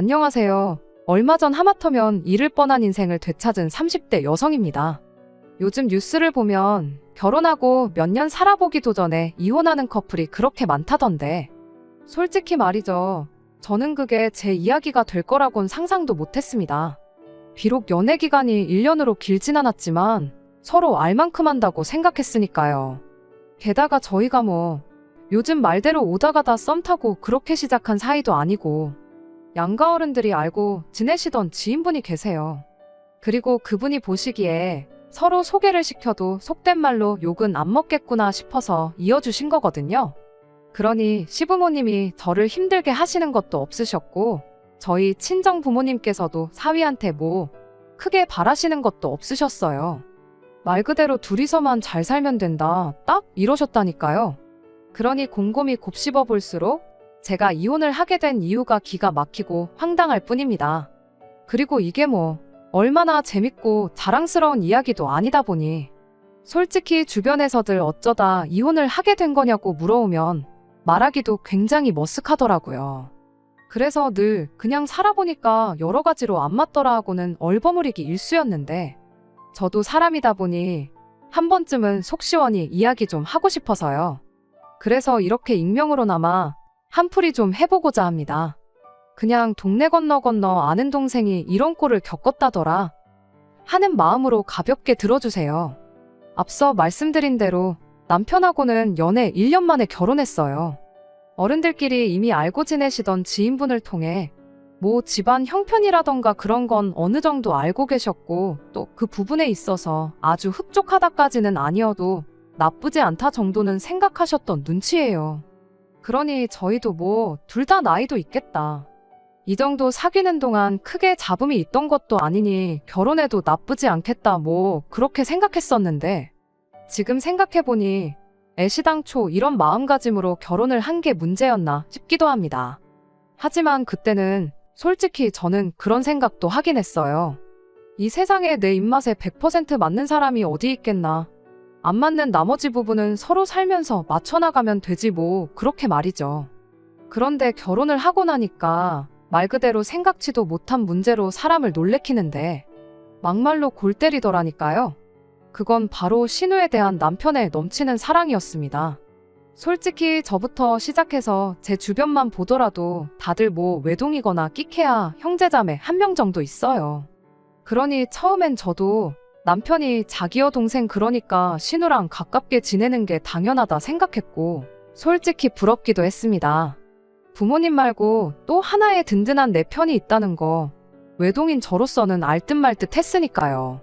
안녕하세요. 얼마 전 하마터면 잃을 뻔한 인생을 되찾은 30대 여성입니다. 요즘 뉴스를 보면 결혼하고 몇 년 살아보기도 전에 이혼하는 커플이 그렇게 많다던데. 솔직히 말이죠. 저는 그게 제 이야기가 될 거라곤 상상도 못했습니다. 비록 연애 기간이 1년으로 길진 않았지만 서로 알 만큼 한다고 생각했으니까요. 게다가 저희가 요즘 말대로 오다 가다 썸 타고 그렇게 시작한 사이도 아니고 양가 어른들이 알고 지내시던 지인분이 계세요. 그리고 그분이 보시기에 서로 소개를 시켜도 속된 말로 욕은 안 먹겠구나 싶어서 이어주신 거거든요. 그러니 시부모님이 저를 힘들게 하시는 것도 없으셨고 저희 친정 부모님께서도 사위한테 크게 바라시는 것도 없으셨어요. 말 그대로 둘이서만 잘 살면 된다, 딱 이러셨다니까요. 그러니 곰곰이 곱씹어 볼수록 제가 이혼을 하게 된 이유가 기가 막히고 황당할 뿐입니다. 그리고 이게 얼마나 재밌고 자랑스러운 이야기도 아니다 보니 솔직히 주변에서들 어쩌다 이혼을 하게 된 거냐고 물어오면 말하기도 굉장히 머쓱하더라고요. 그래서 늘 그냥 살아보니까 여러 가지로 안 맞더라 하고는 얼버무리기 일쑤였는데 저도 사람이다 보니 한 번쯤은 속 시원히 이야기 좀 하고 싶어서요. 그래서 이렇게 익명으로나마 한풀이 좀 해보고자 합니다. 그냥 동네 건너 아는 동생이 이런 꼴을 겪었다더라 하는 마음으로 가볍게 들어주세요. 앞서 말씀드린 대로 남편하고는 연애 1년 만에 결혼했어요. 어른들끼리 이미 알고 지내시던 지인분을 통해 집안 형편이라던가 그런 건 어느 정도 알고 계셨고 또 그 부분에 있어서 아주 흡족하다까지는 아니어도 나쁘지 않다 정도는 생각하셨던 눈치예요. 그러니 저희도 둘 다 나이도 있겠다. 이 정도 사귀는 동안 크게 잡음이 있던 것도 아니니 결혼해도 나쁘지 않겠다 그렇게 생각했었는데 지금 생각해보니 애시당초 이런 마음가짐으로 결혼을 한 게 문제였나 싶기도 합니다. 하지만 그때는 솔직히 저는 그런 생각도 하긴 했어요. 이 세상에 내 입맛에 100% 맞는 사람이 어디 있겠나. 안 맞는 나머지 부분은 서로 살면서 맞춰나가면 되지 그렇게 말이죠. 그런데 결혼을 하고 나니까 말 그대로 생각지도 못한 문제로 사람을 놀래키는데 막말로 골 때리더라니까요. 그건 바로 신우에 대한 남편의 넘치는 사랑이었습니다. 솔직히 저부터 시작해서 제 주변만 보더라도 다들 외동이거나 끽해야 형제자매 1명 정도 있어요. 그러니 처음엔 저도 남편이 자기여 동생 그러니까 신우랑 가깝게 지내는 게 당연하다 생각했고 솔직히 부럽기도 했습니다. 부모님 말고 또 하나의 든든한 내 편이 있다는 거 외동인 저로서는 알듯 말듯 했으니까요.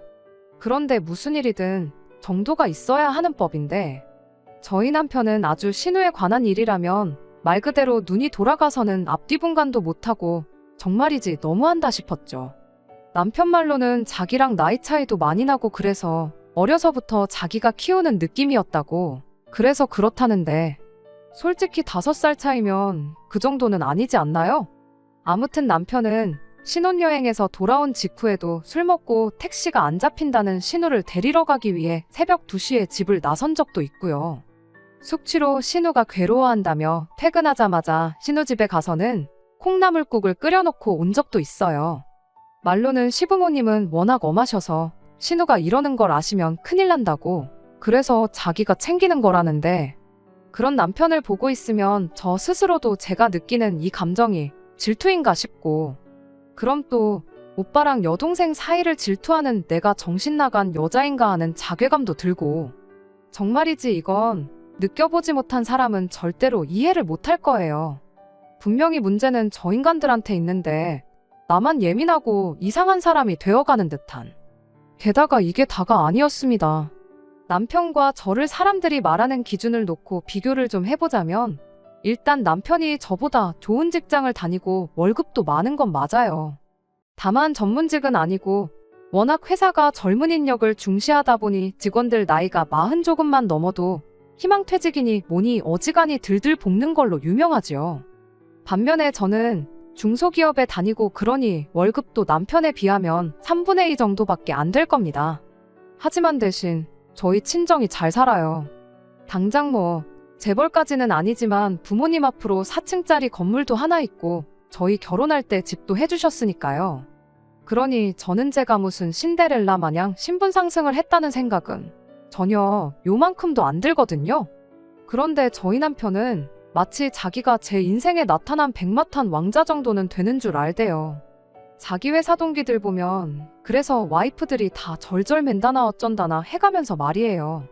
그런데 무슨 일이든 정도가 있어야 하는 법인데 저희 남편은 아주 신우에 관한 일이라면 말 그대로 눈이 돌아가서는 앞뒤분간도 못하고 정말이지 너무한다 싶었죠. 남편 말로는 자기랑 나이 차이도 많이 나고 그래서 어려서부터 자기가 키우는 느낌이었다고 그래서 그렇다는데 솔직히 5살 차이면 그 정도는 아니지 않나요? 아무튼 남편은 신혼여행에서 돌아온 직후에도 술 먹고 택시가 안 잡힌다는 신우를 데리러 가기 위해 새벽 2시에 집을 나선 적도 있고요. 숙취로 신우가 괴로워한다며 퇴근하자마자 신우 집에 가서는 콩나물국을 끓여놓고 온 적도 있어요. 말로는 시부모님은 워낙 엄하셔서 신우가 이러는 걸 아시면 큰일 난다고 그래서 자기가 챙기는 거라는데 그런 남편을 보고 있으면 저 스스로도 제가 느끼는 이 감정이 질투인가 싶고 그럼 또 오빠랑 여동생 사이를 질투하는 내가 정신 나간 여자인가 하는 자괴감도 들고 정말이지 이건 느껴보지 못한 사람은 절대로 이해를 못할 거예요. 분명히 문제는 저 인간들한테 있는데 나만 예민하고 이상한 사람이 되어가는 듯한. 게다가 이게 다가 아니었습니다. 남편과 저를 사람들이 말하는 기준을 놓고 비교를 좀 해보자면 일단 남편이 저보다 좋은 직장을 다니고 월급도 많은 건 맞아요. 다만 전문직은 아니고 워낙 회사가 젊은 인력을 중시하다 보니 직원들 나이가 40 조금만 넘어도 희망퇴직이니 뭐니 어지간히 들들 볶는 걸로 유명하지요. 반면에 저는 중소기업에 다니고 그러니 월급도 남편에 비하면 3분의 2 정도밖에 안 될 겁니다. 하지만 대신 저희 친정이 잘 살아요. 당장 재벌까지는 아니지만 부모님 앞으로 4층짜리 건물도 하나 있고 저희 결혼할 때 집도 해주셨으니까요. 그러니 저는 제가 무슨 신데렐라 마냥 신분 상승을 했다는 생각은 전혀 요만큼도 안 들거든요. 그런데 저희 남편은 마치 자기가 제 인생에 나타난 백마탄 왕자 정도는 되는 줄 알대요. 자기 회사 동기들 보면 그래서 와이프들이 다 절절맨다나 어쩐다나 해가면서 말이에요.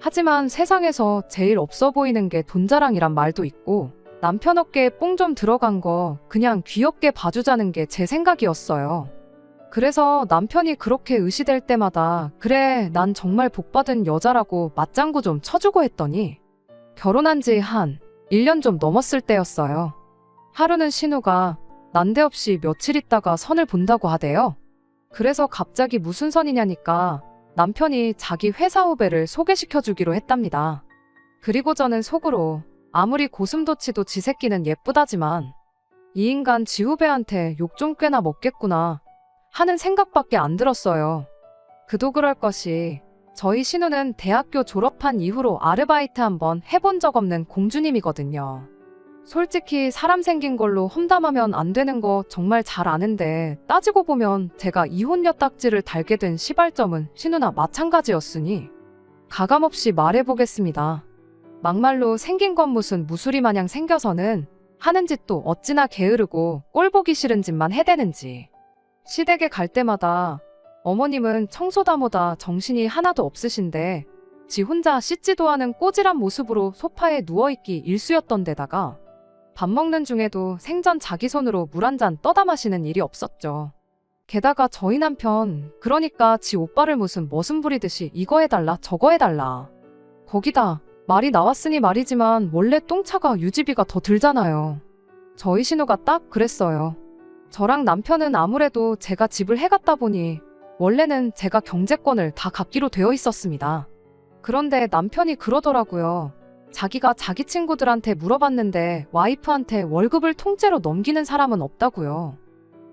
하지만 세상에서 제일 없어 보이는 게 돈자랑이란 말도 있고 남편 어깨에 뽕 좀 들어간 거 그냥 귀엽게 봐주자는 게 제 생각이었어요. 그래서 남편이 그렇게 의시될 때마다 그래 난 정말 복받은 여자라고 맞장구 좀 쳐주고 했더니 결혼한 지 한 1년 좀 넘었을 때였어요. 하루는 신우가 난데없이 며칠 있다가 선을 본다고 하대요. 그래서 갑자기 무슨 선이냐니까 남편이 자기 회사 후배를 소개시켜주기로 했답니다. 그리고 저는 속으로 아무리 고슴도치도 지 새끼는 예쁘다지만 이 인간 지 후배한테 욕 좀 꽤나 먹겠구나 하는 생각밖에 안 들었어요. 그도 그럴 것이 저희 신우는 대학교 졸업한 이후로 아르바이트 한번 해본 적 없는 공주님이거든요. 솔직히 사람 생긴 걸로 험담하면 안 되는 거 정말 잘 아는데 따지고 보면 제가 이혼녀 딱지를 달게 된 시발점은 신우나 마찬가지였으니 가감없이 말해보겠습니다. 막말로 생긴 건 무슨 무수리 마냥 생겨서는 하는 짓도 어찌나 게으르고 꼴보기 싫은 짓만 해대는지. 시댁에 갈 때마다 어머님은 청소다모다 정신이 하나도 없으신데 지 혼자 씻지도 않은 꼬질한 모습으로 소파에 누워있기 일쑤였던 데다가 밥 먹는 중에도 생전 자기 손으로 물 한 잔 떠다 마시는 일이 없었죠. 게다가 저희 남편 그러니까 지 오빠를 무슨 머슴 부리듯이 이거 해달라 저거 해달라. 거기다 말이 나왔으니 말이지만 원래 똥차가 유지비가 더 들잖아요. 저희 신우가 딱 그랬어요. 저랑 남편은 아무래도 제가 집을 해갔다 보니 원래는 제가 경제권을 다 갖기로 되어 있었습니다. 그런데 남편이 그러더라고요. 자기가 자기 친구들한테 물어봤는데 와이프한테 월급을 통째로 넘기는 사람은 없다고요.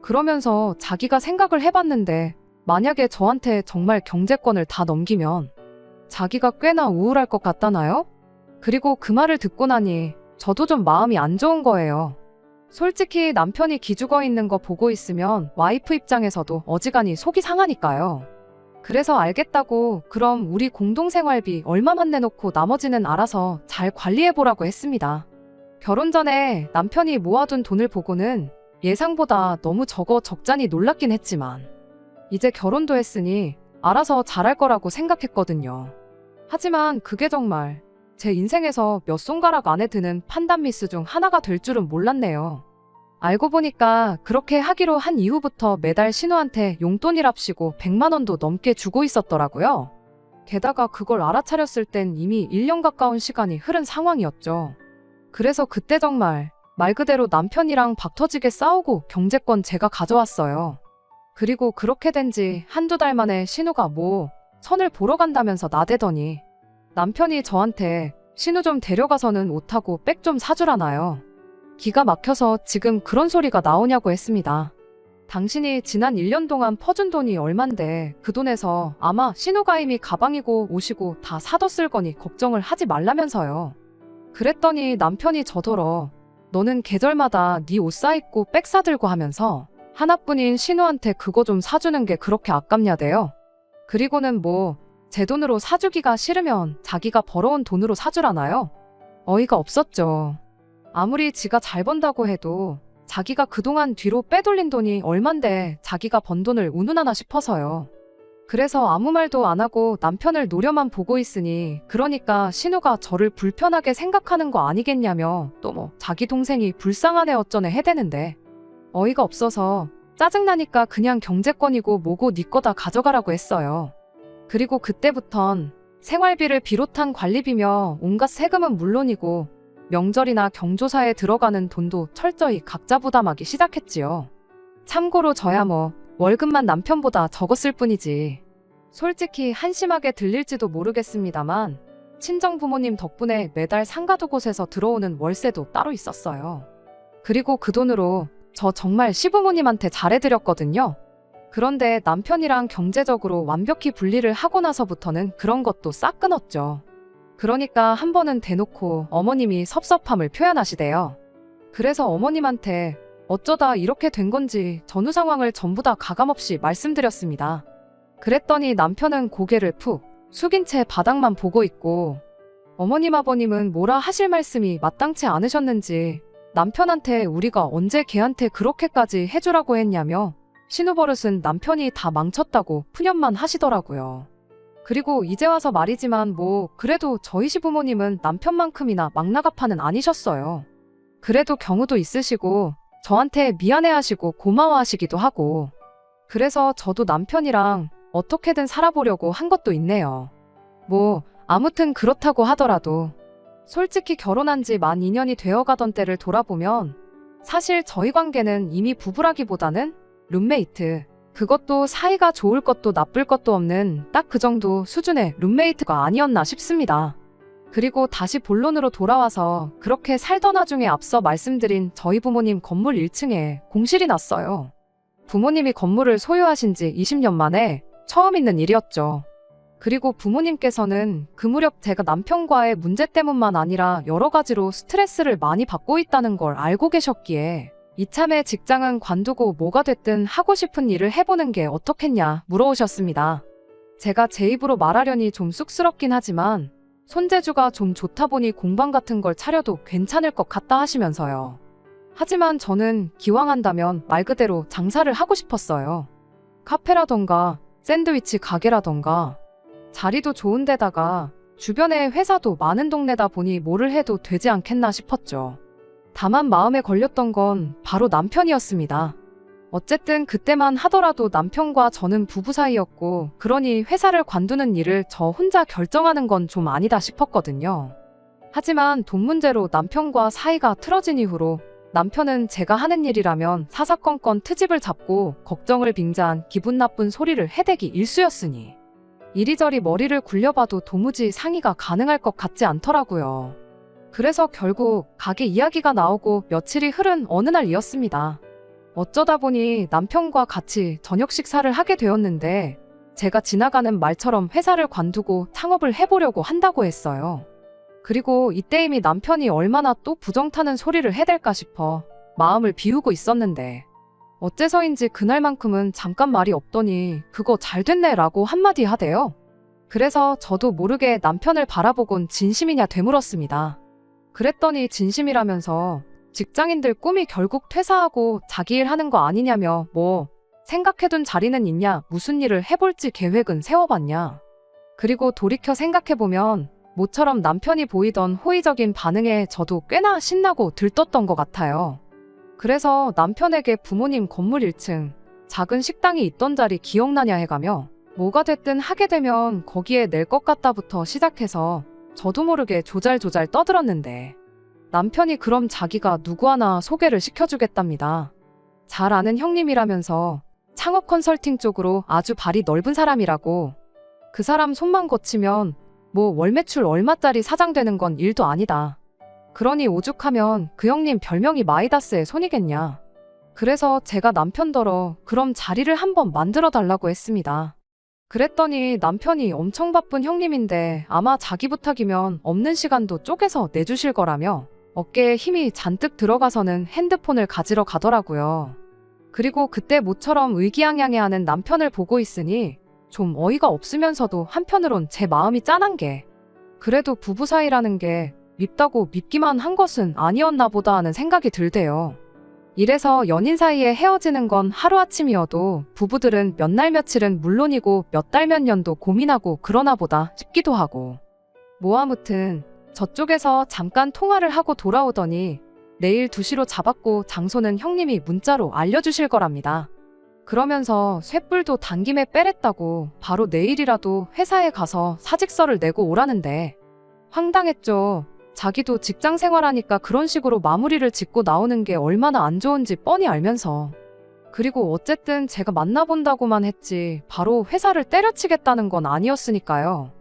그러면서 자기가 생각을 해봤는데 만약에 저한테 정말 경제권을 다 넘기면 자기가 꽤나 우울할 것 같다나요? 그리고 그 말을 듣고 나니 저도 좀 마음이 안 좋은 거예요. 솔직히 남편이 기죽어 있는 거 보고 있으면 와이프 입장에서도 어지간히 속이 상하니까요. 그래서 알겠다고 그럼 우리 공동생활비 얼마만 내놓고 나머지는 알아서 잘 관리해보라고 했습니다. 결혼 전에 남편이 모아둔 돈을 보고는 예상보다 너무 적자니 놀랍긴 했지만 이제 결혼도 했으니 알아서 잘할 거라고 생각했거든요. 하지만 그게 정말 제 인생에서 몇 손가락 안에 드는 판단 미스 중 하나가 될 줄은 몰랐네요. 알고 보니까 그렇게 하기로 한 이후부터 매달 신우한테 용돈이랍시고 100만 원도 넘게 주고 있었더라고요. 게다가 그걸 알아차렸을 땐 이미 1년 가까운 시간이 흐른 상황이었죠. 그래서 그때 정말 말 그대로 남편이랑 박터지게 싸우고 경제권 제가 가져왔어요. 그리고 그렇게 된 지 한두 달 만에 신우가 선을 보러 간다면서 나대더니 남편이 저한테 신우 좀 데려가서는 옷하고 백 좀 사주라나요. 기가 막혀서 지금 그런 소리가 나오냐고 했습니다. 당신이 지난 1년 동안 퍼준 돈이 얼만데 그 돈에서 아마 신우가 이미 가방이고 옷이고 다 사뒀을 거니 걱정을 하지 말라면서요. 그랬더니 남편이 저더러 너는 계절마다 네 옷 사입고 백 사들고 하면서 하나뿐인 신우한테 그거 좀 사주는 게 그렇게 아깝냐대요. 그리고는 제 돈으로 사주기가 싫으면 자기가 벌어온 돈으로 사주라나요? 어이가 없었죠. 아무리 지가 잘 번다고 해도 자기가 그동안 뒤로 빼돌린 돈이 얼만데 자기가 번 돈을 운운하나 싶어서요. 그래서 아무 말도 안 하고 남편을 노려만 보고 있으니 그러니까 신우가 저를 불편하게 생각하는 거 아니겠냐며 또 자기 동생이 불쌍하네 어쩌네 해대는데 어이가 없어서 짜증나니까 그냥 경제권이고 뭐고 네 거 다 가져가라고 했어요. 그리고 그때부턴 생활비를 비롯한 관리비며 온갖 세금은 물론이고 명절이나 경조사에 들어가는 돈도 철저히 각자 부담하기 시작했지요. 참고로 저야 월급만 남편보다 적었을 뿐이지. 솔직히 한심하게 들릴지도 모르겠습니다만 친정 부모님 덕분에 매달 상가도 곳에서 들어오는 월세도 따로 있었어요. 그리고 그 돈으로 저 정말 시부모님한테 잘해드렸거든요. 그런데 남편이랑 경제적으로 완벽히 분리를 하고 나서부터는 그런 것도 싹 끊었죠. 그러니까 한 번은 대놓고 어머님이 섭섭함을 표현하시대요. 그래서 어머님한테 어쩌다 이렇게 된 건지 전후 상황을 전부 다 가감없이 말씀드렸습니다. 그랬더니 남편은 고개를 푹 숙인 채 바닥만 보고 있고 어머님 아버님은 뭐라 하실 말씀이 마땅치 않으셨는지 남편한테 우리가 언제 걔한테 그렇게까지 해주라고 했냐며 신우버릇은 남편이 다 망쳤다고 푸념만 하시더라고요. 그리고 이제 와서 말이지만 뭐 그래도 저희 시부모님은 남편만큼이나 막나가파는 아니셨어요. 그래도 경우도 있으시고 저한테 미안해하시고 고마워하시기도 하고 그래서 저도 남편이랑 어떻게든 살아보려고 한 것도 있네요. 뭐 아무튼 그렇다고 하더라도 솔직히 결혼한 지 만 2년이 되어가던 때를 돌아보면 사실 저희 관계는 이미 부부라기보다는 룸메이트, 그것도 사이가 좋을 것도 나쁠 것도 없는 딱 그 정도 수준의 룸메이트가 아니었나 싶습니다. 그리고 다시 본론으로 돌아와서 그렇게 살던 와중에 앞서 말씀드린 저희 부모님 건물 1층에 공실이 났어요. 부모님이 건물을 소유하신 지 20년 만에 처음 있는 일이었죠. 그리고 부모님께서는 그 무렵 제가 남편과의 문제 때문만 아니라 여러 가지로 스트레스를 많이 받고 있다는 걸 알고 계셨기에 이참에 직장은 관두고 뭐가 됐든 하고 싶은 일을 해보는 게 어떻겠냐 물어오셨습니다. 제가 제 입으로 말하려니 좀 쑥스럽긴 하지만 손재주가 좀 좋다 보니 공방 같은 걸 차려도 괜찮을 것 같다 하시면서요. 하지만 저는 기왕 한다면 말 그대로 장사를 하고 싶었어요. 카페라던가 샌드위치 가게라던가 자리도 좋은 데다가 주변에 회사도 많은 동네다 보니 뭐를 해도 되지 않겠나 싶었죠. 다만 마음에 걸렸던 건 바로 남편이었습니다. 어쨌든 그때만 하더라도 남편과 저는 부부 사이였고 그러니 회사를 관두는 일을 저 혼자 결정하는 건 좀 아니다 싶었거든요. 하지만 돈 문제로 남편과 사이가 틀어진 이후로 남편은 제가 하는 일이라면 사사건건 트집을 잡고 걱정을 빙자한 기분 나쁜 소리를 해대기 일쑤였으니 이리저리 머리를 굴려봐도 도무지 상의가 가능할 것 같지 않더라고요. 그래서 결국 가게 이야기가 나오고 며칠이 흐른 어느 날이었습니다. 어쩌다 보니 남편과 같이 저녁 식사를 하게 되었는데 제가 지나가는 말처럼 회사를 관두고 창업을 해보려고 한다고 했어요. 그리고 이때 이미 남편이 얼마나 또 부정타는 소리를 해댈까 싶어 마음을 비우고 있었는데 어째서인지 그날만큼은 잠깐 말이 없더니 그거 잘 됐네 라고 한마디 하대요. 그래서 저도 모르게 남편을 바라보곤 진심이냐 되물었습니다. 그랬더니 진심이라면서 직장인들 꿈이 결국 퇴사하고 자기 일 하는 거 아니냐며 뭐 생각해둔 자리는 있냐 무슨 일을 해볼지 계획은 세워봤냐. 그리고 돌이켜 생각해보면 모처럼 남편이 보이던 호의적인 반응에 저도 꽤나 신나고 들떴던 것 같아요. 그래서 남편에게 부모님 건물 1층 작은 식당이 있던 자리 기억나냐 해가며 뭐가 됐든 하게 되면 거기에 낼 것 같다부터 시작해서 저도 모르게 조잘조잘 떠들었는데 남편이 그럼 자기가 누구 하나 소개를 시켜주겠답니다. 잘 아는 형님이라면서 창업 컨설팅 쪽으로 아주 발이 넓은 사람이라고 그 사람 손만 거치면 뭐 월 매출 얼마짜리 사장 되는 건 일도 아니다. 그러니 오죽하면 그 형님 별명이 마이다스의 손이겠냐. 그래서 제가 남편더러 그럼 자리를 한번 만들어 달라고 했습니다. 그랬더니 남편이 엄청 바쁜 형님인데 아마 자기 부탁이면 없는 시간도 쪼개서 내주실 거라며 어깨에 힘이 잔뜩 들어가서는 핸드폰을 가지러 가더라고요. 그리고 그때 모처럼 의기양양해하는 남편을 보고 있으니 좀 어이가 없으면서도 한편으론 제 마음이 짠한 게 그래도 부부 사이라는 게 밉다고 밉기만 한 것은 아니었나 보다 하는 생각이 들대요. 이래서 연인 사이에 헤어지는 건 하루아침이어도 부부들은 몇 날 며칠은 물론이고 몇 달 몇 년도 고민하고 그러나 보다 싶기도 하고 뭐 아무튼 저쪽에서 잠깐 통화를 하고 돌아오더니 내일 2시로 잡았고 장소는 형님이 문자로 알려주실 거랍니다. 그러면서 쇳불도 단김에 빼랬다고 바로 내일이라도 회사에 가서 사직서를 내고 오라는데 황당했죠. 자기도 직장 생활하니까 그런 식으로 마무리를 짓고 나오는 게 얼마나 안 좋은지 뻔히 알면서 그리고 어쨌든 제가 만나본다고만 했지 바로 회사를 때려치겠다는 건 아니었으니까요.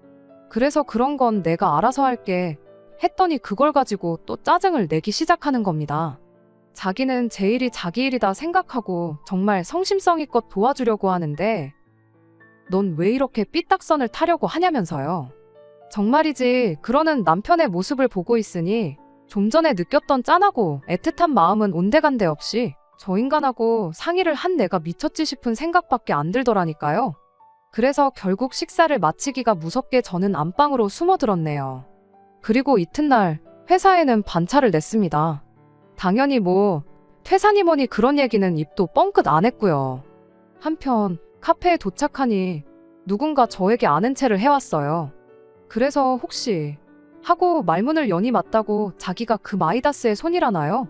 그래서 그런 건 내가 알아서 할게 했더니 그걸 가지고 또 짜증을 내기 시작하는 겁니다. 자기는 제 일이 자기 일이다 생각하고 정말 성심성의껏 도와주려고 하는데 넌 왜 이렇게 삐딱선을 타려고 하냐면서요. 정말이지 그러는 남편의 모습을 보고 있으니 좀 전에 느꼈던 짠하고 애틋한 마음은 온데간데 없이 저 인간하고 상의를 한 내가 미쳤지 싶은 생각밖에 안 들더라니까요. 그래서 결국 식사를 마치기가 무섭게 저는 안방으로 숨어들었네요. 그리고 이튿날 회사에는 반차를 냈습니다. 당연히 퇴사니 뭐니 그런 얘기는 입도 뻥끗 안 했고요. 한편 카페에 도착하니 누군가 저에게 아는 체를 해왔어요. 그래서 혹시 하고 말문을 여니 맞다고 자기가 그 마이다스의 손이라나요?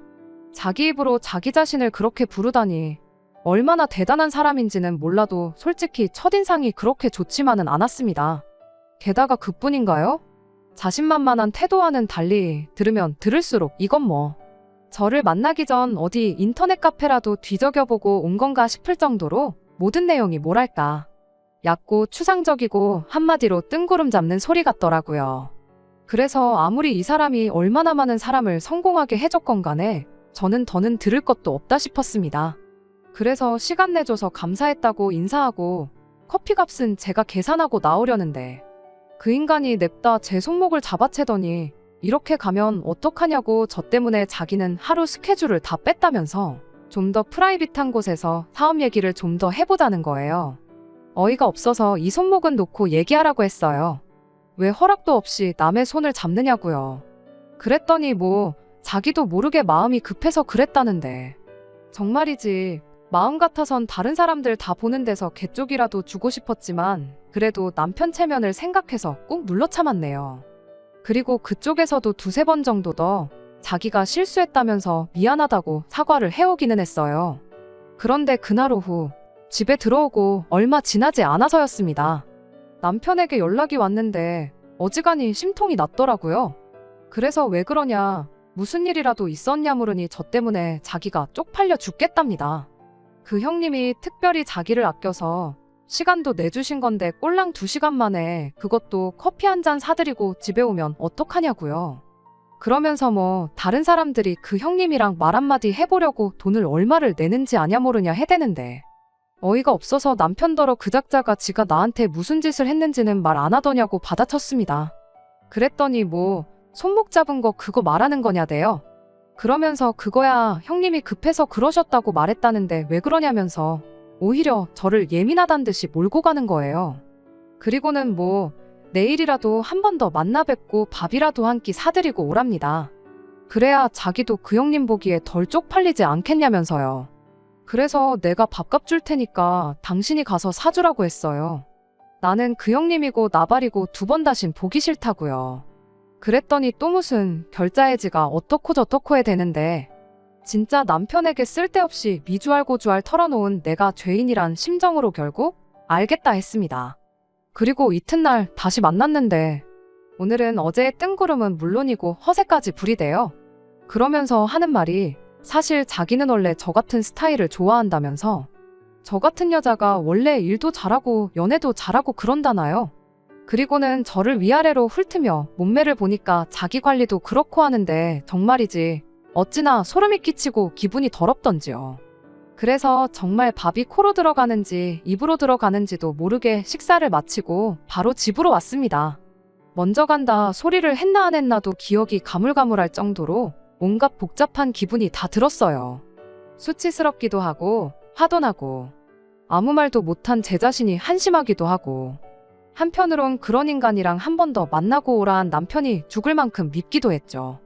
자기 입으로 자기 자신을 그렇게 부르다니 얼마나 대단한 사람인지는 몰라도 솔직히 첫인상이 그렇게 좋지만은 않았습니다. 게다가 그뿐인가요? 자신만만한 태도와는 달리 들으면 들을수록 이건 저를 만나기 전 어디 인터넷 카페라도 뒤적여보고 온 건가 싶을 정도로 모든 내용이 뭐랄까 얕고 추상적이고 한마디로 뜬구름 잡는 소리 같더라고요. 그래서 아무리 이 사람이 얼마나 많은 사람을 성공하게 해줬건 간에 저는 더는 들을 것도 없다 싶었습니다. 그래서 시간 내줘서 감사했다고 인사하고 커피값은 제가 계산하고 나오려는데 그 인간이 냅다 제 손목을 잡아채더니 이렇게 가면 어떡하냐고 저 때문에 자기는 하루 스케줄을 다 뺐다면서 좀 더 프라이빗한 곳에서 사업 얘기를 좀 더 해보자는 거예요. 어이가 없어서 이 손목은 놓고 얘기하라고 했어요. 왜 허락도 없이 남의 손을 잡느냐고요. 그랬더니 자기도 모르게 마음이 급해서 그랬다는데. 정말이지 마음 같아선 다른 사람들 다 보는 데서 개쪽이라도 주고 싶었지만 그래도 남편 체면을 생각해서 꾹 눌러 참았네요. 그리고 그쪽에서도 두세 번 정도 더 자기가 실수했다면서 미안하다고 사과를 해오기는 했어요. 그런데 그날 오후 집에 들어오고 얼마 지나지 않아서였습니다. 남편에게 연락이 왔는데 어지간히 심통이 났더라고요. 그래서 왜 그러냐, 무슨 일이라도 있었냐 물으니 저 때문에 자기가 쪽팔려 죽겠답니다. 그 형님이 특별히 자기를 아껴서 시간도 내주신 건데 꼴랑 2시간 만에 그것도 커피 한 잔 사드리고 집에 오면 어떡하냐고요. 그러면서 다른 사람들이 그 형님이랑 말 한마디 해보려고 돈을 얼마를 내는지 아냐 모르냐 해대는데 어이가 없어서 남편더러 그 작자가 지가 나한테 무슨 짓을 했는지는 말 안 하더냐고 받아쳤습니다. 그랬더니 손목 잡은 거 그거 말하는 거냐대요. 그러면서 그거야 형님이 급해서 그러셨다고 말했다는데 왜 그러냐면서 오히려 저를 예민하단 듯이 몰고 가는 거예요. 그리고는 내일이라도 한 번 더 만나 뵙고 밥이라도 한 끼 사드리고 오랍니다. 그래야 자기도 그 형님 보기에 덜 쪽팔리지 않겠냐면서요. 그래서 내가 밥값 줄 테니까 당신이 가서 사주라고 했어요. 나는 그 형님이고 나발이고 2번 다신 보기 싫다고요. 그랬더니 또 무슨 결자해지가 어떻고 저떻고 해 되는데 진짜 남편에게 쓸데없이 미주알고주알 털어놓은 내가 죄인이란 심정으로 결국 알겠다 했습니다. 그리고 이튿날 다시 만났는데 오늘은 어제의 뜬구름은 물론이고 허세까지 부리대요. 그러면서 하는 말이 사실 자기는 원래 저 같은 스타일을 좋아한다면서 저 같은 여자가 원래 일도 잘하고 연애도 잘하고 그런다나요. 그리고는 저를 위아래로 훑으며 몸매를 보니까 자기 관리도 그렇고 하는데 정말이지 어찌나 소름이 끼치고 기분이 더럽던지요. 그래서 정말 밥이 코로 들어가는지 입으로 들어가는지도 모르게 식사를 마치고 바로 집으로 왔습니다. 먼저 간다 소리를 했나 안 했나도 기억이 가물가물할 정도로 온갖 복잡한 기분이 다 들었어요. 수치스럽기도 하고 화도 나고 아무 말도 못한 제 자신이 한심하기도 하고 한편으론 그런 인간이랑 한 번 더 만나고 오라한 남편이 죽을 만큼 밉기도 했죠.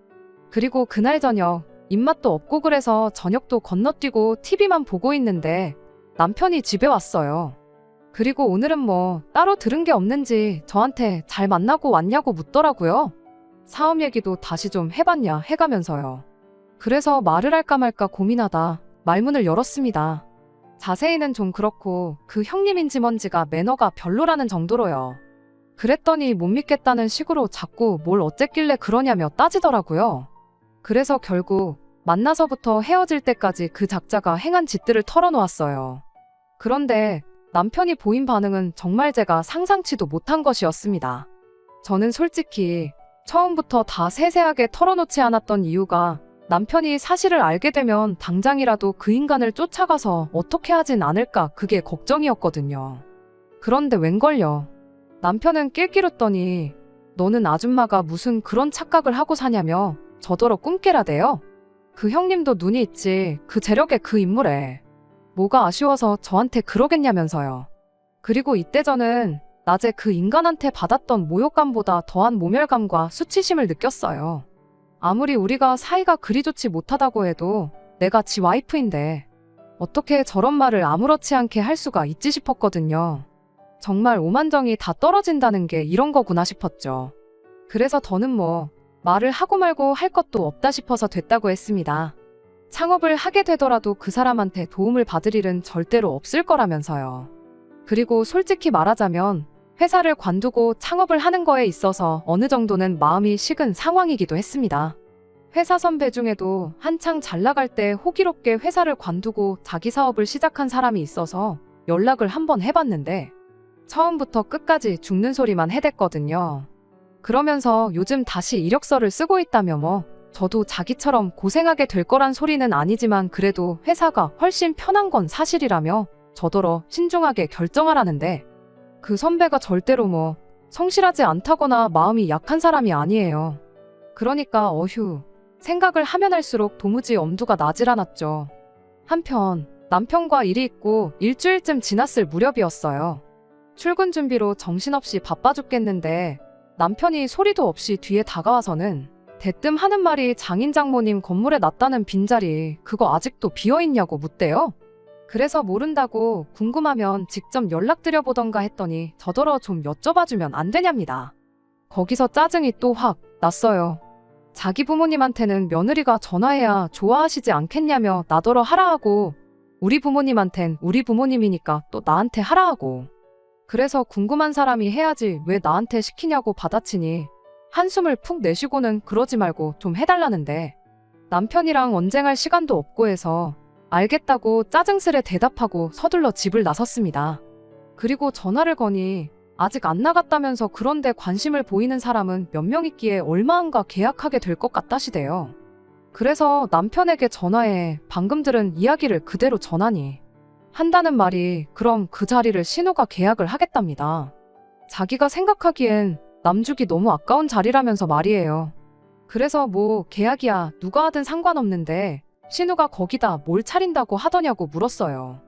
그리고 그날 저녁 입맛도 없고 그래서 저녁도 건너뛰고 TV만 보고 있는데 남편이 집에 왔어요. 그리고 오늘은 따로 들은 게 없는지 저한테 잘 만나고 왔냐고 묻더라고요. 사업 얘기도 다시 좀 해봤냐 해가면서요. 그래서 말을 할까 말까 고민하다 말문을 열었습니다. 자세히는 좀 그렇고 그 형님인지 뭔지가 매너가 별로라는 정도로요. 그랬더니 못 믿겠다는 식으로 자꾸 뭘 어쨌길래 그러냐며 따지더라고요. 그래서 결국 만나서부터 헤어질 때까지 그 작자가 행한 짓들을 털어놓았어요. 그런데 남편이 보인 반응은 정말 제가 상상치도 못한 것이었습니다. 저는 솔직히 처음부터 다 세세하게 털어놓지 않았던 이유가 남편이 사실을 알게 되면 당장이라도 그 인간을 쫓아가서 어떻게 하진 않을까 그게 걱정이었거든요. 그런데 웬걸요. 남편은 낄끼웃더니 너는 아줌마가 무슨 그런 착각을 하고 사냐며 저더러 꿈깨라대요. 그 형님도 눈이 있지. 그 재력에 그 인물에. 뭐가 아쉬워서 저한테 그러겠냐면서요. 그리고 이때 저는 낮에 그 인간한테 받았던 모욕감보다 더한 모멸감과 수치심을 느꼈어요. 아무리 우리가 사이가 그리 좋지 못하다고 해도 내가 지 와이프인데 어떻게 저런 말을 아무렇지 않게 할 수가 있지 싶었거든요. 정말 오만정이 다 떨어진다는 게 이런 거구나 싶었죠. 그래서 더는 뭐 말을 하고 말고 할 것도 없다 싶어서 됐다고 했습니다. 창업을 하게 되더라도 그 사람한테 도움을 받을 일은 절대로 없을 거라면서요. 그리고 솔직히 말하자면 회사를 관두고 창업을 하는 거에 있어서 어느 정도는 마음이 식은 상황이기도 했습니다. 회사 선배 중에도 한창 잘 나갈 때 호기롭게 회사를 관두고 자기 사업을 시작한 사람이 있어서 연락을 한번 해봤는데 처음부터 끝까지 죽는 소리만 해댔거든요. 그러면서 요즘 다시 이력서를 쓰고 있다며 뭐 저도 자기처럼 고생하게 될 거란 소리는 아니지만 그래도 회사가 훨씬 편한 건 사실이라며 저더러 신중하게 결정하라는데 그 선배가 절대로 뭐 성실하지 않다거나 마음이 약한 사람이 아니에요. 그러니까 어휴 생각을 하면 할수록 도무지 엄두가 나질 않았죠. 한편 남편과 일이 있고 일주일쯤 지났을 무렵이었어요. 출근 준비로 정신없이 바빠 죽겠는데 남편이 소리도 없이 뒤에 다가와서는 대뜸 하는 말이 장인 장모님 건물에 놨다는 빈자리 그거 아직도 비어있냐고 묻대요. 그래서 모른다고 궁금하면 직접 연락드려보던가 했더니 저더러 좀 여쭤봐주면 안 되냐입니다. 거기서 짜증이 또 확 났어요. 자기 부모님한테는 며느리가 전화해야 좋아하시지 않겠냐며 나더러 하라 하고 우리 부모님한텐 우리 부모님이니까 또 나한테 하라 하고 그래서 궁금한 사람이 해야지 왜 나한테 시키냐고 받아치니 한숨을 푹 내쉬고는 그러지 말고 좀 해달라는데 남편이랑 언쟁할 시간도 없고 해서 알겠다고 짜증스레 대답하고 서둘러 집을 나섰습니다. 그리고 전화를 거니 아직 안 나갔다면서 그런데 관심을 보이는 사람은 몇 명 있기에 얼마안가 계약하게 될 것 같다시대요. 그래서 남편에게 전화해 방금 들은 이야기를 그대로 전하니 한다는 말이 그럼 그 자리를 신우가 계약을 하겠답니다. 자기가 생각하기엔 남주기 너무 아까운 자리라면서 말이에요. 그래서 뭐 계약이야 누가 하든 상관없는데 신우가 거기다 뭘 차린다고 하더냐고 물었어요.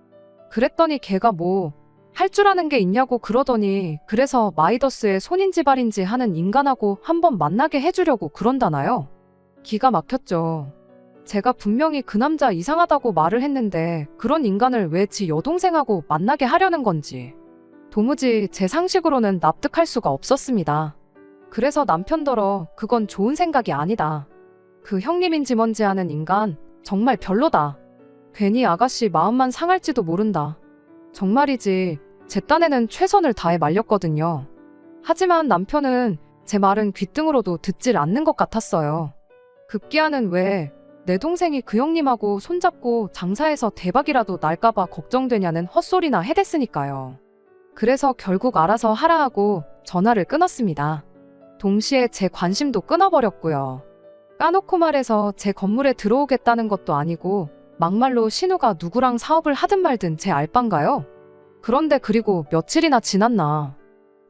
그랬더니 걔가 뭐 할 줄 아는 게 있냐고 그러더니 그래서 마이더스의 손인지 발인지 하는 인간하고 한번 만나게 해주려고 그런다나요? 기가 막혔죠. 제가 분명히 그 남자 이상하다고 말을 했는데 그런 인간을 왜 지 여동생하고 만나게 하려는 건지 도무지 제 상식으로는 납득할 수가 없었습니다. 그래서 남편더러 그건 좋은 생각이 아니다. 그 형님인지 뭔지 아는 인간 정말 별로다. 괜히 아가씨 마음만 상할지도 모른다. 정말이지 제 딴에는 최선을 다해 말렸거든요. 하지만 남편은 제 말은 귓등으로도 듣질 않는 것 같았어요. 급기야는 왜 내 동생이 그 형님하고 손잡고 장사해서 대박이라도 날까봐 걱정되냐는 헛소리나 해댔으니까요. 그래서 결국 알아서 하라 하고 전화를 끊었습니다. 동시에 제 관심도 끊어버렸고요. 까놓고 말해서 제 건물에 들어오겠다는 것도 아니고 막말로 신우가 누구랑 사업을 하든 말든 제 알바인가요? 그런데 그리고 며칠이나 지났나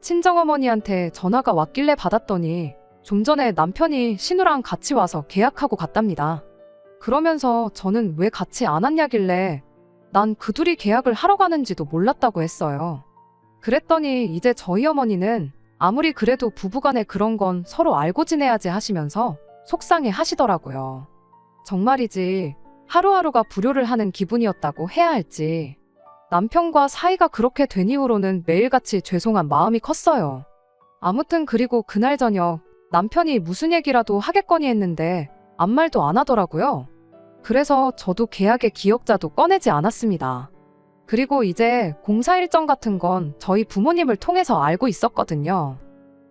친정어머니한테 전화가 왔길래 받았더니 좀 전에 남편이 신우랑 같이 와서 계약하고 갔답니다. 그러면서 저는 왜 같이 안 왔냐길래 난 그 둘이 계약을 하러 가는지도 몰랐다고 했어요. 그랬더니 이제 저희 어머니는 아무리 그래도 부부간에 그런 건 서로 알고 지내야지 하시면서 속상해 하시더라고요. 정말이지 하루하루가 불효를 하는 기분이었다고 해야 할지 남편과 사이가 그렇게 된 이후로는 매일같이 죄송한 마음이 컸어요. 아무튼 그리고 그날 저녁 남편이 무슨 얘기라도 하겠거니 했는데 아무 말도 안 하더라고요. 그래서 저도 계약의 기억자도 꺼내지 않았습니다. 그리고 이제 공사 일정 같은 건 저희 부모님을 통해서 알고 있었거든요.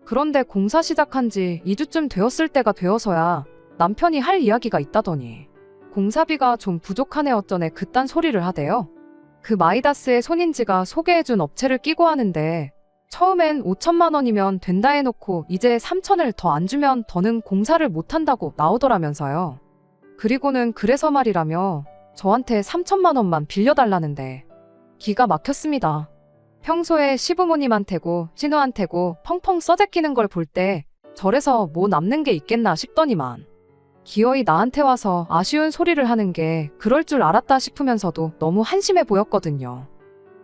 그런데 공사 시작한 지 2주쯤 되었을 때가 되어서야 남편이 할 이야기가 있다더니 공사비가 좀 부족하네 어쩌네 그딴 소리를 하대요. 그 마이다스의 손인지가 소개해준 업체를 끼고 하는데 처음엔 5천만 원이면 된다 해놓고 이제 3천을 더 안 주면 더는 공사를 못한다고 나오더라면서요. 그리고는 그래서 말이라며 저한테 3천만 원만 빌려달라는데 기가 막혔습니다. 평소에 시부모님한테고 신우한테고 펑펑 써제끼는 걸 볼 때 절에서 뭐 남는 게 있겠나 싶더니만 기어이 나한테 와서 아쉬운 소리를 하는 게 그럴 줄 알았다 싶으면서도 너무 한심해 보였거든요.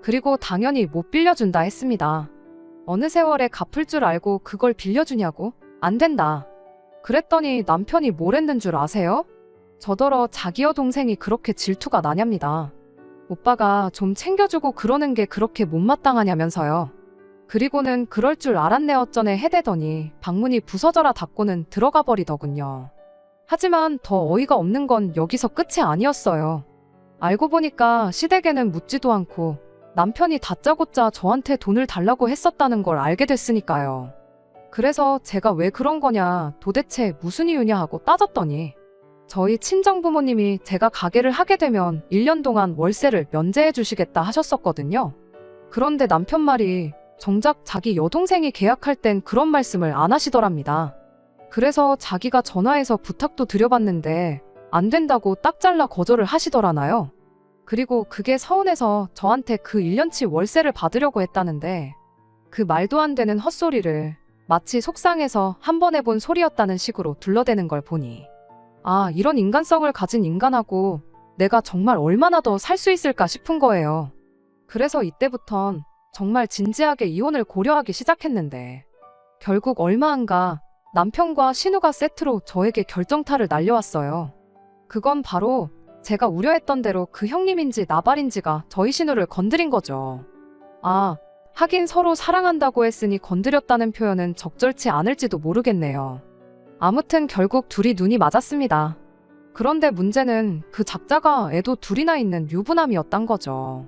그리고 당연히 못 빌려준다 했습니다. 어느 세월에 갚을 줄 알고 그걸 빌려주냐고? 안 된다. 그랬더니 남편이 뭘 했는 줄 아세요? 저더러 자기 여동생이 그렇게 질투가 나냘니다. 오빠가 좀 챙겨주고 그러는 게 그렇게 못마땅하냐면서요. 그리고는 그럴 줄 알았네 어쩌네 해대더니 방문이 부서져라 닫고는 들어가 버리더군요. 하지만 더 어이가 없는 건 여기서 끝이 아니었어요. 알고 보니까 시댁에는 묻지도 않고 남편이 다짜고짜 저한테 돈을 달라고 했었다는 걸 알게 됐으니까요. 그래서 제가 왜 그런 거냐, 도대체 무슨 이유냐 하고 따졌더니 저희 친정부모님이 제가 가게를 하게 되면 1년 동안 월세를 면제해 주시겠다 하셨었거든요. 그런데 남편 말이 정작 자기 여동생이 계약할 땐 그런 말씀을 안 하시더랍니다. 그래서 자기가 전화해서 부탁도 드려봤는데 안 된다고 딱 잘라 거절을 하시더라나요. 그리고 그게 서운해서 저한테 그 1년치 월세를 받으려고 했다는데 그 말도 안 되는 헛소리를 마치 속상해서 한 번 해본 소리였다는 식으로 둘러대는 걸 보니 아, 이런 인간성을 가진 인간하고 내가 정말 얼마나 더 살 수 있을까 싶은 거예요. 그래서 이때부턴 정말 진지하게 이혼을 고려하기 시작했는데 결국 얼마 안 가 남편과 신우가 세트로 저에게 결정타를 날려왔어요. 그건 바로 제가 우려했던 대로 그 형님인지 나발인지가 저희 신우를 건드린 거죠. 아, 하긴 서로 사랑한다고 했으니 건드렸다는 표현은 적절치 않을지도 모르겠네요. 아무튼 결국 둘이 눈이 맞았습니다. 그런데 문제는 그 작자가 애도 둘이나 있는 유부남이었단 거죠.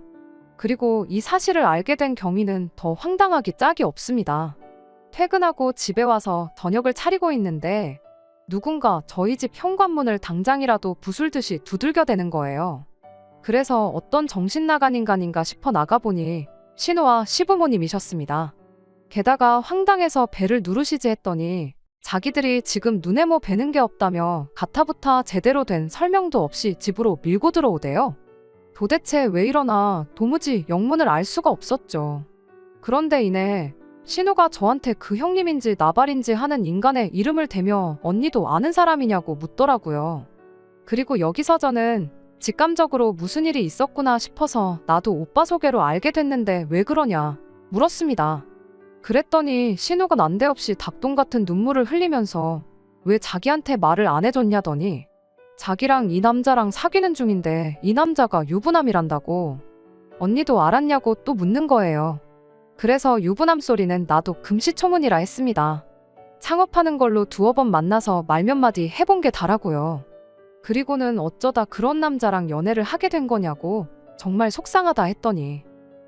그리고 이 사실을 알게 된 경위는 더 황당하기 짝이 없습니다. 퇴근하고 집에 와서 저녁을 차리고 있는데 누군가 저희 집 현관문을 당장이라도 부술듯이 두들겨대는 거예요. 그래서 어떤 정신나간 인간인가 싶어 나가보니 신우와 시부모님이셨습니다. 게다가 황당해서 배를 누르시지 했더니 자기들이 지금 눈에 뭐 뵈는 게 없다며 가타부타 제대로 된 설명도 없이 집으로 밀고 들어오대요. 도대체 왜 이러나 도무지 영문을 알 수가 없었죠. 그런데 이내 신우가 저한테 그 형님인지 나발인지 하는 인간의 이름을 대며 언니도 아는 사람이냐고 묻더라고요. 그리고 여기서 저는 직감적으로 무슨 일이 있었구나 싶어서 나도 오빠 소개로 알게 됐는데 왜 그러냐 물었습니다. 그랬더니 신우가 난데없이 닭똥 같은 눈물을 흘리면서 왜 자기한테 말을 안 해줬냐더니 자기랑 이 남자랑 사귀는 중인데 이 남자가 유부남이란다고 언니도 알았냐고 또 묻는 거예요. 그래서 유부남 소리는 나도 금시초문이라 했습니다. 창업하는 걸로 두어 번 만나서 말 몇 마디 해본 게 다라고요. 그리고는 어쩌다 그런 남자랑 연애를 하게 된 거냐고 정말 속상하다 했더니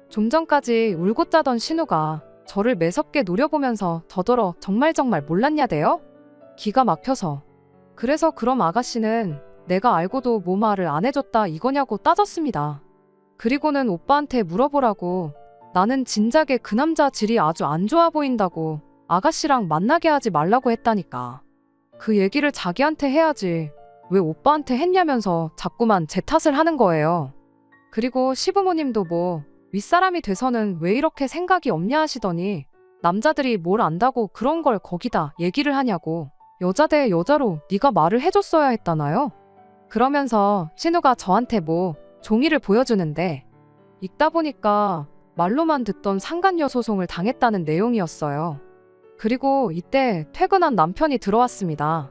좀 전까지 울고 짜던 신우가 저를 매섭게 노려보면서 더더러 정말 몰랐냐대요? 기가 막혀서. 그래서 그럼 아가씨는 내가 알고도 뭐 말을 안 해줬다 이거냐고 따졌습니다. 그리고는 오빠한테 물어보라고 나는 진작에 그 남자 질이 아주 안 좋아 보인다고 아가씨랑 만나게 하지 말라고 했다니까. 그 얘기를 자기한테 해야지 왜 오빠한테 했냐면서 자꾸만 제 탓을 하는 거예요. 그리고 시부모님도 뭐 윗사람이 돼서는 왜 이렇게 생각이 없냐 하시더니 남자들이 뭘 안다고 그런 걸 거기다 얘기를 하냐고 여자 대 여자로 네가 말을 해줬어야 했다나요? 그러면서 신우가 저한테 뭐 종이를 보여주는데 읽다 보니까 말로만 듣던 상간녀 소송을 당했다는 내용이었어요. 그리고 이때 퇴근한 남편이 들어왔습니다.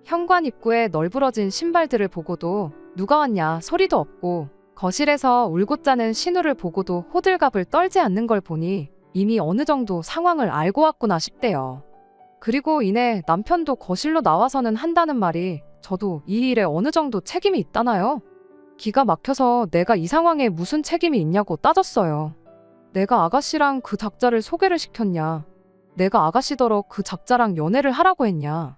현관 입구에 널브러진 신발들을 보고도 누가 왔냐 소리도 없고 거실에서 울고 짜는 신우를 보고도 호들갑을 떨지 않는 걸 보니 이미 어느 정도 상황을 알고 왔구나 싶대요. 그리고 이내 남편도 거실로 나와서는 한다는 말이 저도 이 일에 어느 정도 책임이 있다나요? 기가 막혀서 내가 이 상황에 무슨 책임이 있냐고 따졌어요. 내가 아가씨랑 그 작자를 소개를 시켰냐? 내가 아가씨더러 그 작자랑 연애를 하라고 했냐?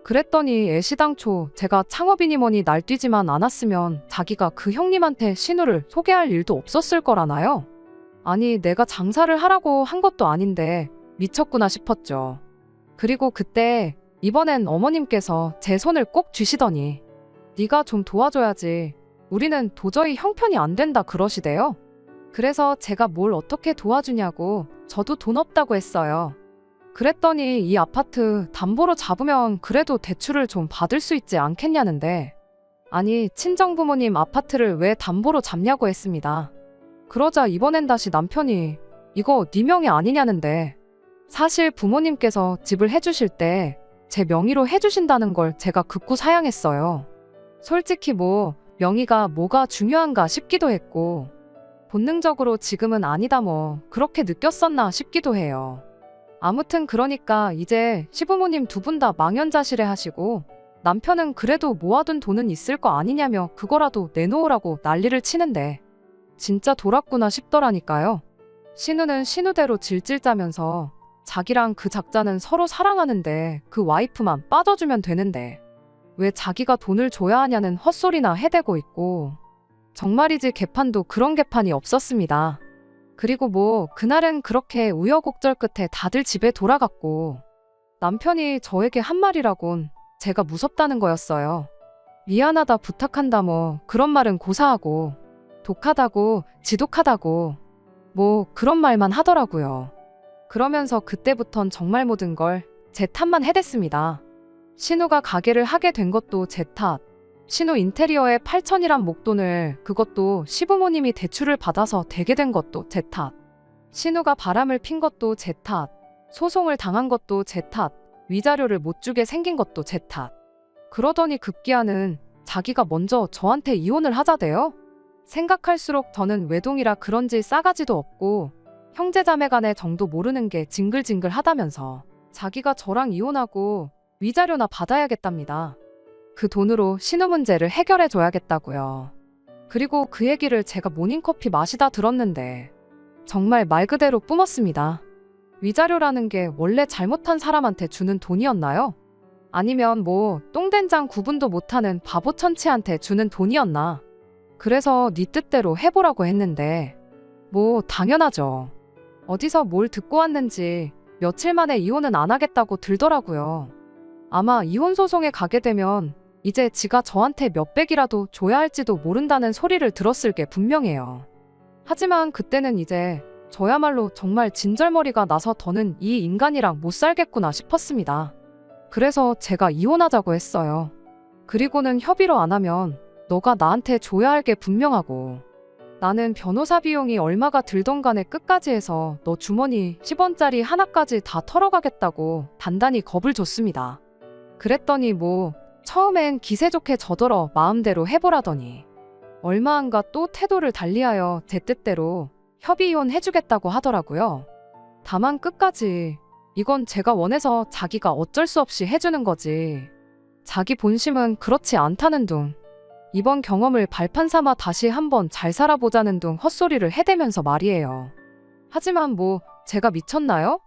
그랬더니 애시당초 제가 창업이니 뭐니 날뛰지만 않았으면 자기가 그 형님한테 신우를 소개할 일도 없었을 거라나요? 아니 내가 장사를 하라고 한 것도 아닌데 미쳤구나 싶었죠. 그리고 그때 이번엔 어머님께서 제 손을 꼭 쥐시더니 네가 좀 도와줘야지. 우리는 도저히 형편이 안 된다 그러시대요. 그래서 제가 뭘 어떻게 도와주냐고 저도 돈 없다고 했어요. 그랬더니 이 아파트 담보로 잡으면 그래도 대출을 좀 받을 수 있지 않겠냐는데, 아니 친정부모님 아파트를 왜 담보로 잡냐고 했습니다. 그러자 이번엔 다시 남편이 이거 네 명의 아니냐는데, 사실 부모님께서 집을 해주실 때 제 명의로 해주신다는 걸 제가 극구 사양했어요. 솔직히 뭐 명의가 뭐가 중요한가 싶기도 했고, 본능적으로 지금은 아니다 뭐 그렇게 느꼈었나 싶기도 해요. 아무튼 그러니까 이제 시부모님 두 분 다 망연자실해 하시고, 남편은 그래도 모아둔 돈은 있을 거 아니냐며 그거라도 내놓으라고 난리를 치는데, 진짜 돌았구나 싶더라니까요. 신우는 신우대로 질질 짜면서 자기랑 그 작자는 서로 사랑하는데 그 와이프만 빠져주면 되는데 왜 자기가 돈을 줘야 하냐는 헛소리나 해대고 있고, 정말이지 개판도 그런 개판이 없었습니다. 그리고 뭐 그날은 그렇게 우여곡절 끝에 다들 집에 돌아갔고, 남편이 저에게 한 말이라곤 제가 무섭다는 거였어요. 미안하다 부탁한다 뭐 그런 말은 고사하고, 독하다고 지독하다고 뭐 그런 말만 하더라고요. 그러면서 그때부턴 정말 모든 걸 제 탓만 해댔습니다. 신우가 가게를 하게 된 것도 제 탓, 신우 인테리어에 8천이란 목돈을 그것도 시부모님이 대출을 받아서 되게 된 것도 제 탓, 신우가 바람을 핀 것도 제 탓, 소송을 당한 것도 제 탓, 위자료를 못 주게 생긴 것도 제 탓. 그러더니 급기야는 자기가 먼저 저한테 이혼을 하자대요. 생각할수록 저는 외동이라 그런지 싸가지도 없고 형제자매 간의 정도 모르는 게 징글징글 하다면서 자기가 저랑 이혼하고 위자료나 받아야겠답니다. 그 돈으로 신우 문제를 해결해 줘야겠다고요. 그리고 그 얘기를 제가 모닝커피 마시다 들었는데 정말 말 그대로 뿜었습니다. 위자료라는 게 원래 잘못한 사람한테 주는 돈이었나요? 아니면 뭐 똥된장 구분도 못하는 바보 천치한테 주는 돈이었나? 그래서 네 뜻대로 해보라고 했는데, 뭐 당연하죠. 어디서 뭘 듣고 왔는지 며칠 만에 이혼은 안 하겠다고 들더라고요. 아마 이혼 소송에 가게 되면 이제 지가 저한테 몇백이라도 줘야 할지도 모른다는 소리를 들었을 게 분명해요. 하지만 그때는 이제 저야말로 정말 진절머리가 나서 더는 이 인간이랑 못 살겠구나 싶었습니다. 그래서 제가 이혼하자고 했어요. 그리고는 협의로 안 하면 너가 나한테 줘야 할 게 분명하고, 나는 변호사 비용이 얼마가 들던 간에 끝까지 해서 너 주머니 10원짜리 하나까지 다 털어가겠다고 단단히 겁을 줬습니다. 그랬더니 뭐 처음엔 기세 좋게 저더러 마음대로 해보라더니 얼마 안가 또 태도를 달리하여 제 뜻대로 협의 이혼 해주겠다고 하더라고요. 다만 끝까지 이건 제가 원해서 자기가 어쩔 수 없이 해주는 거지, 자기 본심은 그렇지 않다는 둥, 이번 경험을 발판 삼아 다시 한번 잘 살아보자는 둥 헛소리를 해대면서 말이에요. 하지만 뭐 제가 미쳤나요?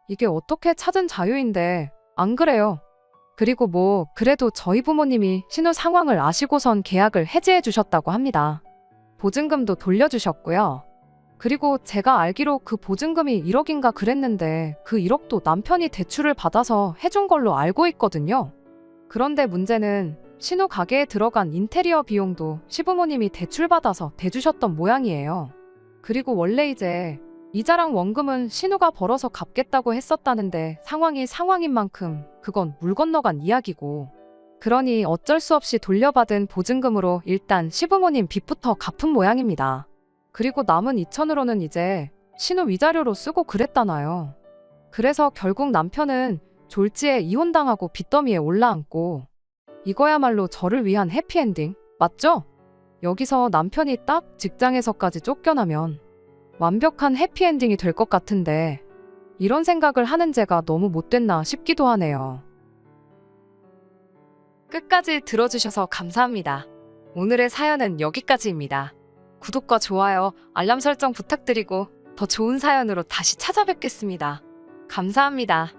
이게 어떻게 찾은 자유인데 안 그래요. 그리고 뭐 그래도 저희 부모님이 신우 상황을 아시고선 계약을 해지해 주셨다고 합니다. 보증금도 돌려주셨고요. 그리고 제가 알기로 그 보증금이 1억인가 그랬는데 그 1억도 남편이 대출을 받아서 해준 걸로 알고 있거든요. 그런데 문제는 신우 가게에 들어간 인테리어 비용도 시부모님이 대출받아서 대주셨던 모양이에요. 그리고 원래 이제 이자랑 원금은 신우가 벌어서 갚겠다고 했었다는데 상황이 상황인 만큼 그건 물 건너간 이야기고, 그러니 어쩔 수 없이 돌려받은 보증금으로 일단 시부모님 빚부터 갚은 모양입니다. 그리고 남은 2천으로는 이제 신우 위자료로 쓰고 그랬다나요. 그래서 결국 남편은 졸지에 이혼당하고 빚더미에 올라앉고, 이거야말로 저를 위한 해피엔딩 맞죠? 여기서 남편이 딱 직장에서까지 쫓겨나면 완벽한 해피엔딩이 될 것 같은데, 이런 생각을 하는 제가 너무 못됐나 싶기도 하네요. 끝까지 들어주셔서 감사합니다. 오늘의 사연은 여기까지입니다. 구독과 좋아요, 알람 설정 부탁드리고 더 좋은 사연으로 다시 찾아뵙겠습니다. 감사합니다.